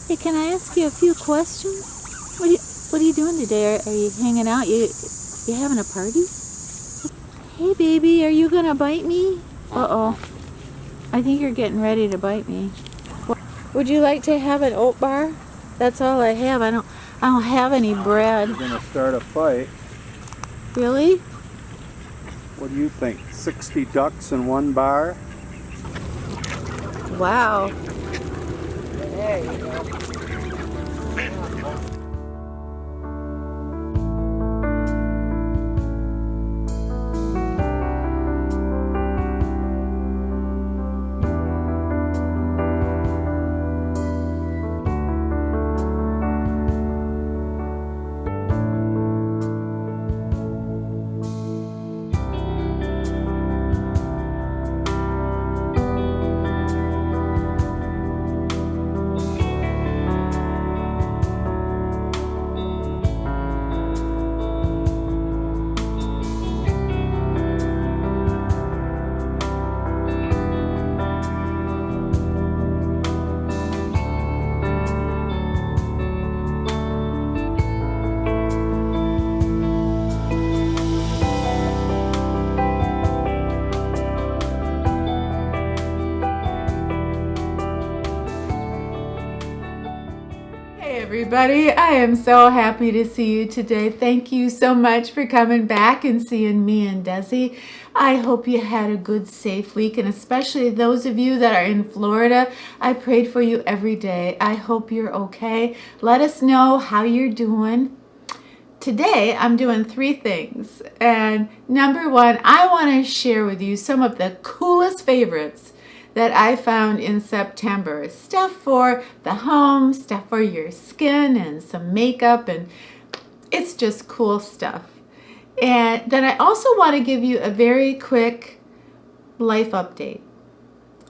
Hey, can I ask you a few questions? What are you doing today? Are you hanging out? You having a party? Hey, baby, are you gonna bite me? Uh-oh. I think you're getting ready to bite me. Would you like to have an oat bar? That's all I have. I don't have any bread. You're gonna start a fight. Really? What do you think? 60 ducks in one bar? Wow. There you go. Hey everybody, I am so happy to see you today. Thank you so much for coming back and seeing me and Desi. I hope you had a good, safe week, and especially those of you that are in Florida, I prayed for you every day. I hope you're okay. Let us know how you're doing. Today, I'm doing 3 things. And number 1, I want to share with you some of the coolest favorites that I found in September. Stuff for the home, stuff for your skin, and some makeup, and it's just cool stuff. And then I also want to give you a very quick life update.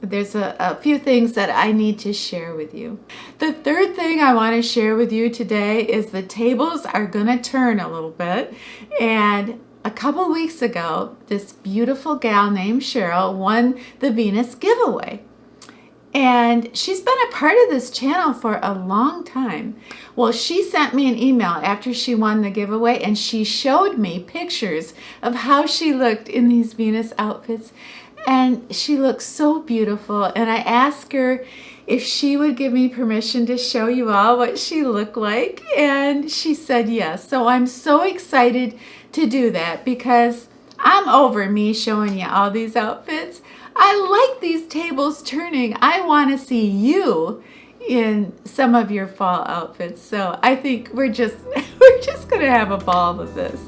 There's a few things that I need to share with you. The third thing I want to share with you today is the tables are going to turn a little bit. And a couple weeks ago, this beautiful gal named Cheryl won the Venus giveaway. And she's been a part of this channel for a long time. Well, she sent me an email after she won the giveaway, and she showed me pictures of how she looked in these Venus outfits. And she looks so beautiful. And I asked her if she would give me permission to show you all what she looked like. And she said yes. So I'm so excited to do that because I'm over me showing you all these outfits. I like these tables turning. I want to see you in some of your fall outfits. So I think we're just going to have a ball with this.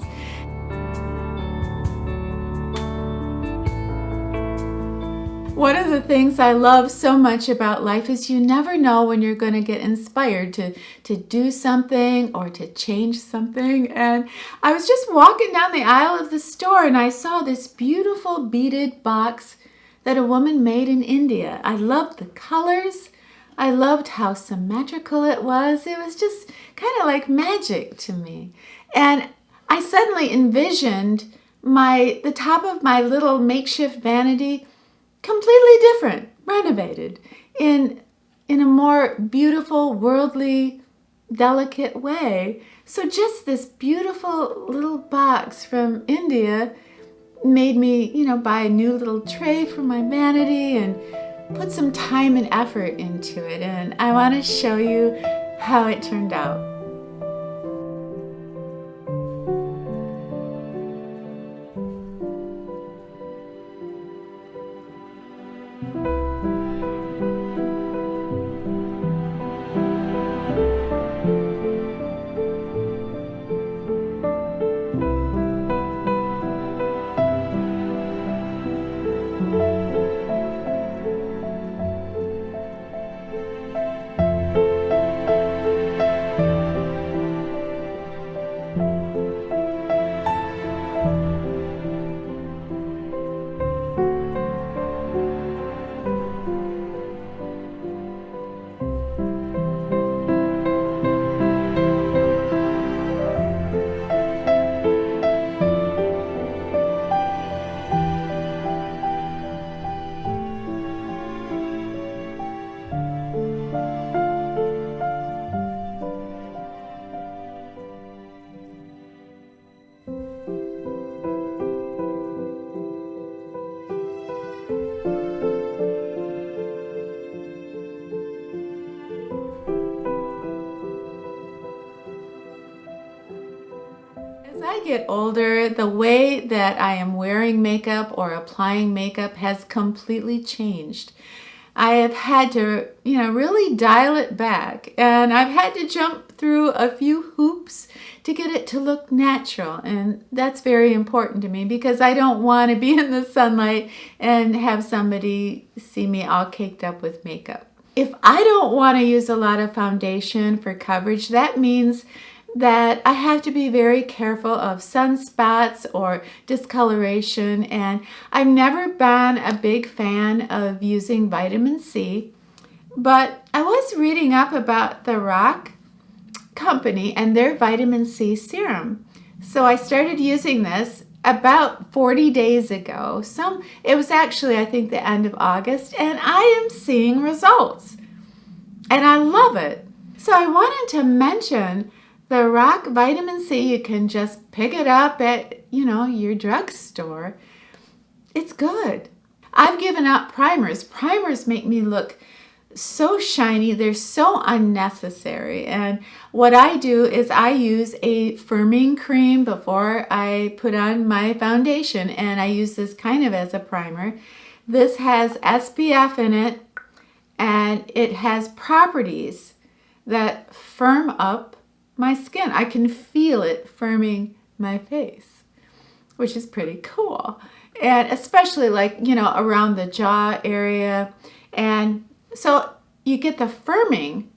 One of the things I love so much about life is you never know when you're going to get inspired to do something or to change something. And I was just walking down the aisle of the store and I saw this beautiful beaded box that a woman made in India. I loved the colors. I loved how symmetrical it was. It was just kind of like magic to me. And I suddenly envisioned the top of my little makeshift vanity completely different, renovated in a more beautiful, worldly, delicate way. So just this beautiful little box from India made me, buy a new little tray for my vanity and put some time and effort into it. And I want to show you how it turned out. I get older, the way that I am wearing makeup or applying makeup has completely changed. I have had to, really dial it back, and I've had to jump through a few hoops to get it to look natural, and that's very important to me because I don't want to be in the sunlight and have somebody see me all caked up with makeup. If I don't want to use a lot of foundation for coverage, that means that I have to be very careful of sunspots or discoloration, and I've never been a big fan of using vitamin C, but I was reading up about the Roc company and their vitamin C serum. So I started using this about 40 days ago. It was actually, I think, the end of August, and I am seeing results. And I love it. So I wanted to mention the Roc vitamin C. You can just pick it up at, your drugstore. It's good. I've given up primers. Primers make me look so shiny. They're so unnecessary. And what I do is I use a firming cream before I put on my foundation, and I use this kind of as a primer. This has SPF in it, and it has properties that firm up my skin. I can feel it firming my face, which is pretty cool. And especially around the jaw area. And so you get the firming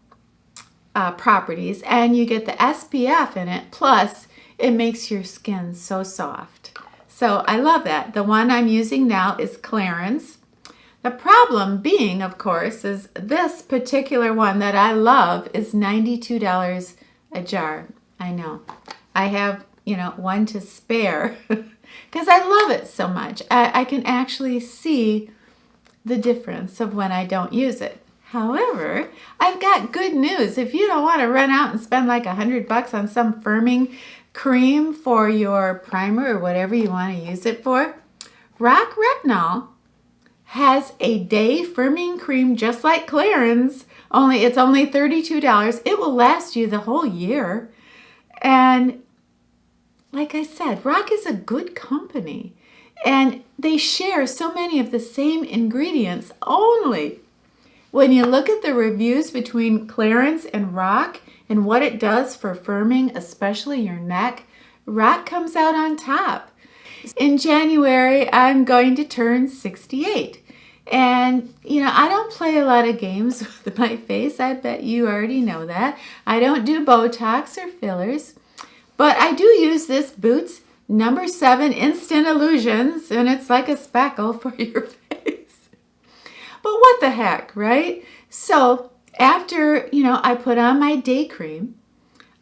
properties, and you get the SPF in it, plus it makes your skin so soft. So I love that. The one I'm using now is Clarins. The problem being, of course, is this particular one that I love is $92 a jar. I know. I have, one to spare because I love it so much. I can actually see the difference of when I don't use it. However, I've got good news. If you don't want to run out and spend like $100 on some firming cream for your primer or whatever you want to use it for, Roc Retinol has a day firming cream just like Clarins, it's only $32. It will last you the whole year. And like I said, Roc is a good company, and they share so many of the same ingredients. Only when you look at the reviews between Clarins and Roc and what it does for firming, especially your neck, Roc comes out on top. In January, I'm going to turn 68. And, I don't play a lot of games with my face. I bet you already know that. I don't do Botox or fillers. But I do use this Boots number 7 Instant Illusions, and it's like a spackle for your face. But what the heck, right? So after, I put on my day cream,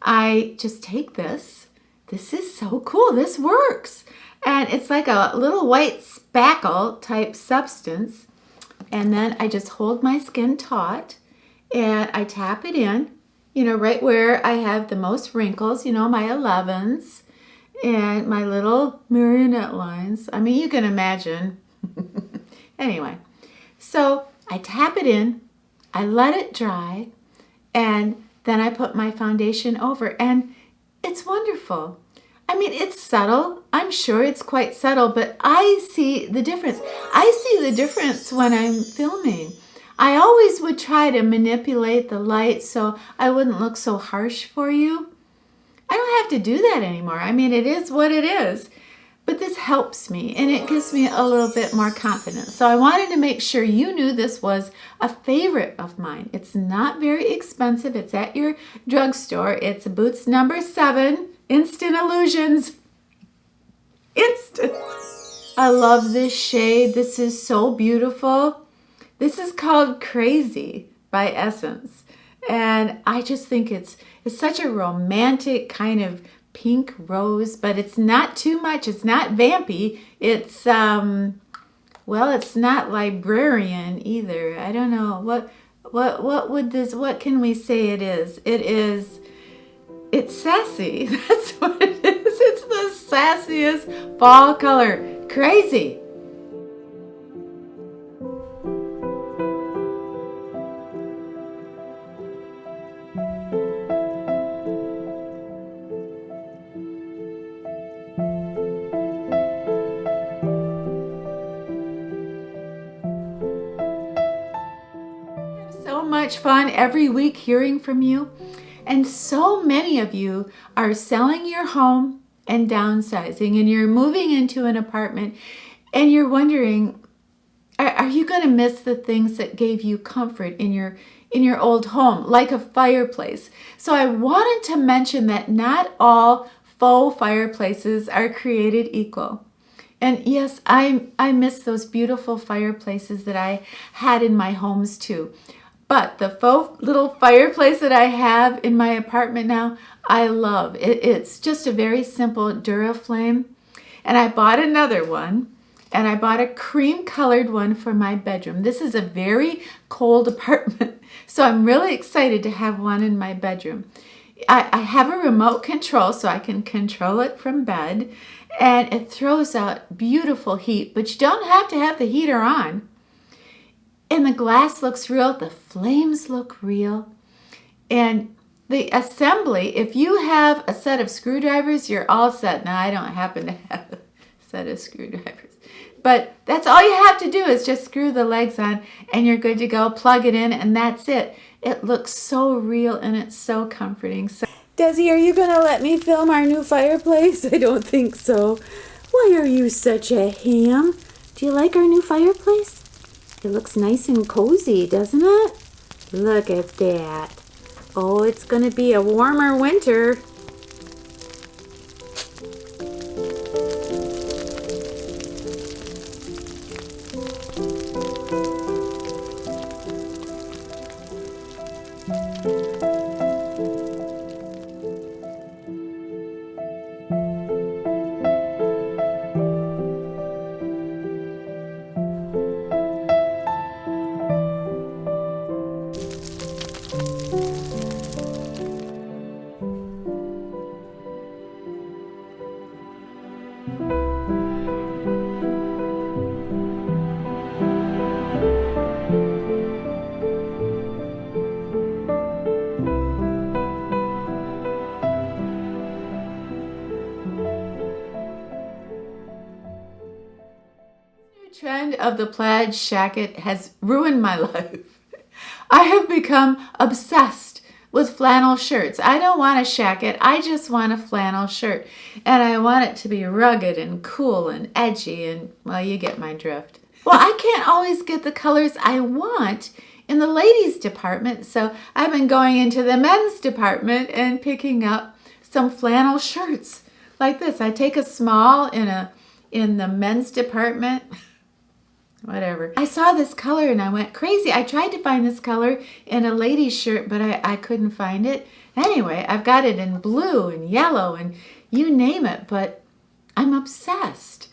I just take this. This is so cool. This works. And it's like a little white spackle type substance. And then I just hold my skin taut and I tap it in, right where I have the most wrinkles, my 11s and my little marionette lines. I mean, you can imagine. Anyway, so I tap it in, I let it dry, and then I put my foundation over, and it's wonderful. I mean, it's subtle. I'm sure it's quite subtle, but I see the difference. I see the difference when I'm filming. I always would try to manipulate the light so I wouldn't look so harsh for you. I don't have to do that anymore. I mean, it is what it is. But this helps me, and it gives me a little bit more confidence. So I wanted to make sure you knew this was a favorite of mine. It's not very expensive. It's at your drugstore. It's Boots number 7. Instant Illusions. Instant. I love this shade. This is so beautiful. This is called Crazy by Essence. And I just think it's such a romantic kind of pink rose, but it's not too much. It's not vampy. It's, it's not librarian either. I don't know. What can we say it is? It's sassy. That's what it is. It's the sassiest fall color. Crazy. much fun every week hearing from you. And so many of you are selling your home and downsizing, and you're moving into an apartment, and you're wondering, are you going to miss the things that gave you comfort in your old home, like a fireplace? So I wanted to mention that not all faux fireplaces are created equal. And yes, I miss those beautiful fireplaces that I had in my homes too. But the faux little fireplace that I have in my apartment now, I love. It's just a very simple Duraflame. And I bought another one, and I bought a cream colored one for my bedroom. This is a very cold apartment, so I'm really excited to have one in my bedroom. I have a remote control, so I can control it from bed, and it throws out beautiful heat, but you don't have to have the heater on. And the glass looks real, the flames look real, and the assembly, if you have a set of screwdrivers, you're all set. Now, I don't happen to have a set of screwdrivers, but that's all you have to do is just screw the legs on, and you're good to go. Plug it in, and that's it. It looks so real, and it's so comforting. So, Desi, are you going to let me film our new fireplace? I don't think so. Why are you such a ham? Do you like our new fireplace? It looks nice and cozy, doesn't it? Look at that. Oh, it's going to be a warmer winter. trend of the plaid shacket has ruined my life. I have become obsessed with flannel shirts. I don't want a shacket, I just want a flannel shirt. And I want it to be rugged and cool and edgy and, well, you get my drift. Well, I can't always get the colors I want in the ladies department, so I've been going into the men's department and picking up some flannel shirts like this. I take a small in the men's department. Whatever. I saw this color and I went crazy. I tried to find this color in a lady's shirt, but I couldn't find it. Anyway, I've got it in blue and yellow and you name it, but I'm obsessed.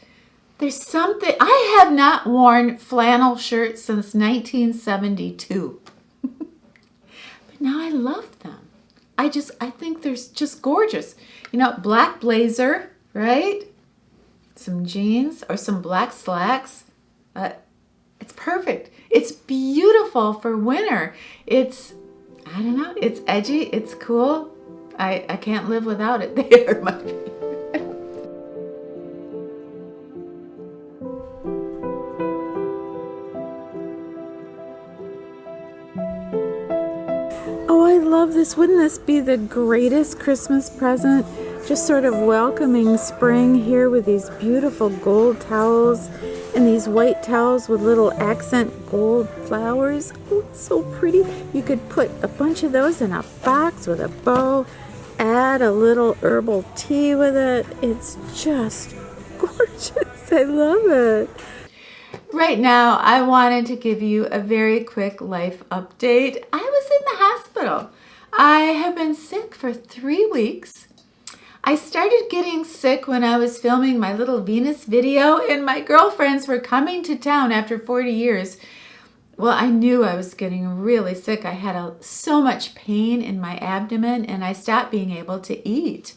There's something, I have not worn flannel shirts since 1972. But now I love them. I think they're just gorgeous. You know, black blazer, right? Some jeans or some black slacks. It's perfect. It's beautiful for winter. It's, I don't know, it's edgy, it's cool. I can't live without it. They are my favorite. Oh, I love this. Wouldn't this be the greatest Christmas present? Just sort of welcoming spring here with these beautiful gold towels and these white towels with little accent gold flowers. Oh, it's so pretty. You could put a bunch of those in a box with a bow, add a little herbal tea with it. It's just gorgeous. I love it. Right now, I wanted to give you a very quick life update. I was in the hospital. I have been sick for 3 weeks. I started getting sick when I was filming my little Venus video and my girlfriends were coming to town after 40 years. Well, I knew I was getting really sick. I had so much pain in my abdomen and I stopped being able to eat.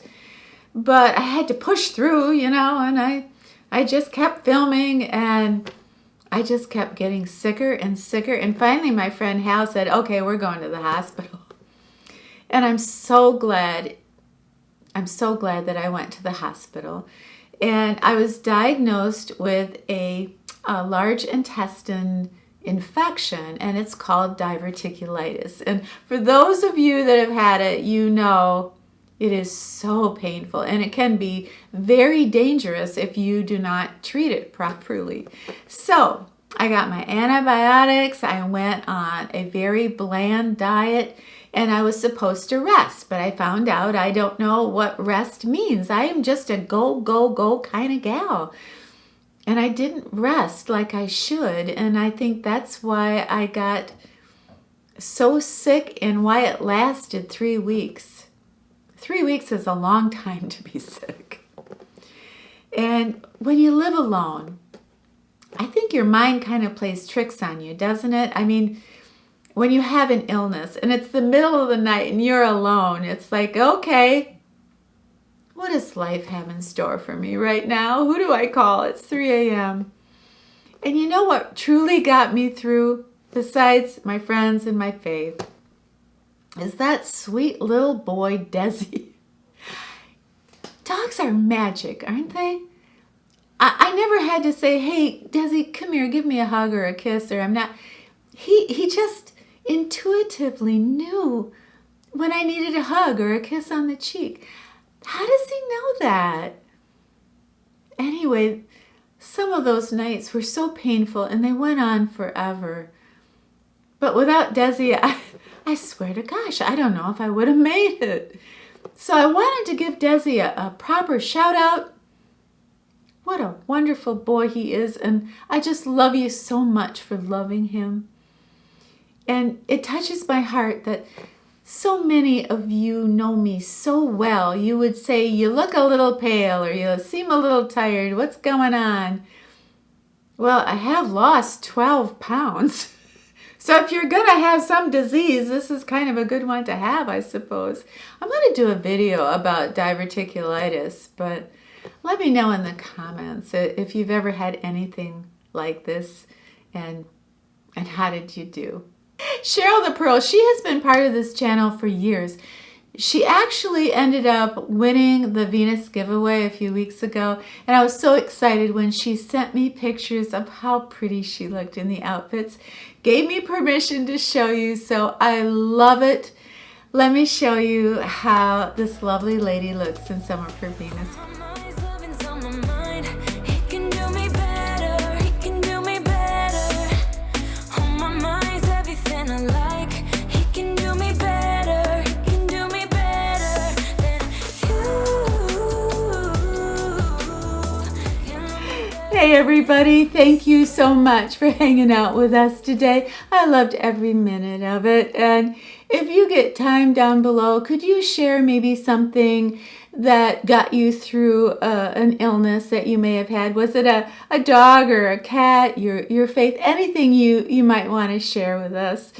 But I had to push through, you know, and I just kept filming and I just kept getting sicker and sicker. And finally my friend Hal said, okay, we're going to the hospital. And I'm so glad that I went to the hospital. And I was diagnosed with a large intestine infection, and it's called diverticulitis. And for those of you that have had it, you know it is so painful, and it can be very dangerous if you do not treat it properly. So I got my antibiotics, I went on a very bland diet, and I was supposed to rest, but I found out I don't know what rest means. I am just a go, go, go kind of gal. And I didn't rest like I should, and I think that's why I got so sick and why it lasted 3 weeks. 3 weeks is a long time to be sick. And when you live alone, I think your mind kind of plays tricks on you, doesn't it? I mean, when you have an illness and it's the middle of the night and you're alone, it's like, okay, what does life have in store for me right now? Who do I call? It's 3 a.m. And you know what truly got me through, besides my friends and my faith, is that sweet little boy, Desi. Dogs are magic, aren't they? I never had to say, hey, Desi, come here, give me a hug or a kiss, or I'm not. He just intuitively knew when I needed a hug or a kiss on the cheek. How does he know that? Anyway, some of those nights were so painful and they went on forever. But without Desi, I swear to gosh, I don't know if I would have made it. So I wanted to give Desi a proper shout out. What a wonderful boy he is, and I just love you so much for loving him. And it touches my heart that so many of you know me so well. You would say, you look a little pale, or you seem a little tired. What's going on? Well, I have lost 12 pounds. So if you're going to have some disease, this is kind of a good one to have, I suppose. I'm going to do a video about diverticulitis, but let me know in the comments if you've ever had anything like this, and how did you do? Cheryl the Pearl, she has been part of this channel for years. She actually ended up winning the Venus giveaway a few weeks ago, and I was so excited when she sent me pictures of how pretty she looked in the outfits. Gave me permission to show you, so I love it. Let me show you how this lovely lady looks in some of her Venus. Hey everybody, thank you so much for hanging out with us today. I loved every minute of it. And if you get time down below, could you share maybe something that got you through an illness that you may have had? Was it a dog or a cat, your faith, anything you might want to share with us?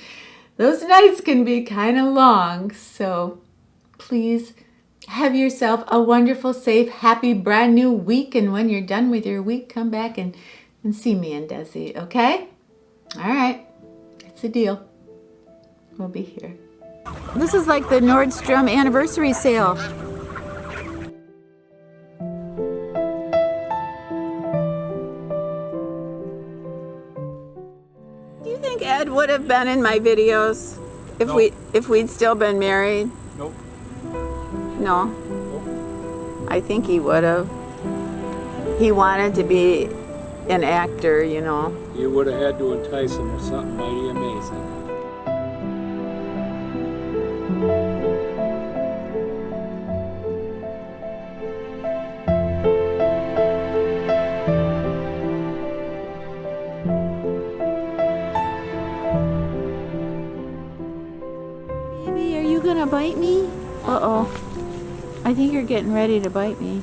Those nights can be kind of long, so please have yourself a wonderful, safe, happy, brand new week. And when you're done with your week, come back and see me and Desi, okay? All right. It's a deal. We'll be here. This is like the Nordstrom anniversary sale. Do you think Ed would have been in my videos if we'd still been married? Nope. No. I think he would have. He wanted to be an actor, you know. You would have had to entice him with something mighty amazing. Baby, are you gonna bite me? Uh-oh. I think you're getting ready to bite me.